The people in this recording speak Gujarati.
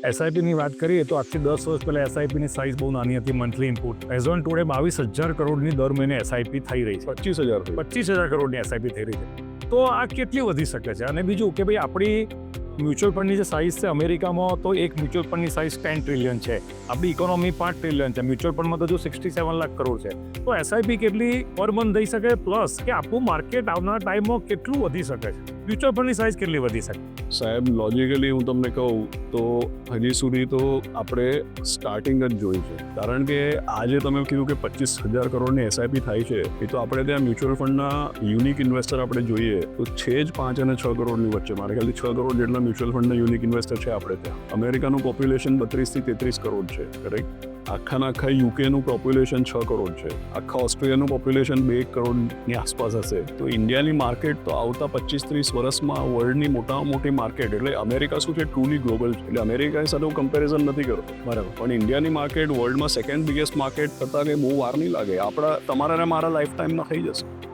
એસઆઈપીની વાત કરીએ તો આજથી 10 વર્ષ પહેલાં એસઆઈપીની સાઇઝ બહુ નાની હતી, monthly input. As on today 22,000 કરોડની દર મહિને એસઆઈપી થઈ રહી છે. 25,000 25,000 કરોડની એસઆઈપી થઈ રહી છે. તો આ કેટલી વધી શકે છે? અને બીજું કે ભાઈ આપણી મ્યુચ્યુઅલ ફંડની જે સાઇઝ છે અમેરિકામાં, તો એક મ્યુચ્યુઅલ ફંડની સાઇઝ 10 ટ્રિલિયન છે, આપણી ઇકોનોમી 5 ટ્રિલિયન છે, મ્યુચ્યુઅલ ફંડમાં તો જો 67 લાખ કરોડ છે. તો એસઆઈપી કેટલી પર મંથ થઈ શકે, પ્લસ કે આપણું માર્કેટ આવનારા ટાઈમમાં કેટલું વધી શકે છે, મ્યુચ્યુઅલ ફંડની સાઇઝ કેટલી વધી શકે? સાહેબ, લોજિકલી હું તમને કહું તો હજી સુધી તો આપણે સ્ટાર્ટિંગ જ જોઈ છે. કારણ કે આજે તમે કીધું કે 25,000 કરોડની એસઆઈપી થાય છે, એ તો આપણે ત્યાં મ્યુચ્યુઅલ ફંડના યુનિક ઇન્વેસ્ટર આપણે જોઈએ તો છે જ 5 અને 6 કરોડની વચ્ચે. મારે ખ્યાલથી 6 કરોડ જેટલા મ્યુચ્યુઅલ ફંડના યુનિક ઇન્વેસ્ટર છે આપણે ત્યાં. અમેરિકાનું પોપ્યુલેશન 32 થી 33 કરોડ છે, કરેક્ટ? આખા યુકેનું પોપ્યુલેશન 6 કરોડ છે, આખા ઓસ્ટ્રેલિયાનું પોપ્યુલેશન 2 કરોડની આસપાસ હશે. તો ઇન્ડિયાની માર્કેટ તો આવતા 25-30 વર્ષમાં વર્લ્ડની મોટામાં મોટી માર્કેટ. એટલે અમેરિકા શું છે, ટ્રુલી ગ્લોબલ છે. એટલે અમેરિકાની સાથે હું કમ્પેરિઝન નથી કરતો, બરાબર, પણ ઇન્ડિયાની માર્કેટ વર્લ્ડમાં સેકન્ડ બિગેસ્ટ માર્કેટ થતાં કંઈ બહુ વાર નહીં લાગે. આપણા તમારા ને મારા લાઈફ ટાઈમમાં થઈ જશે.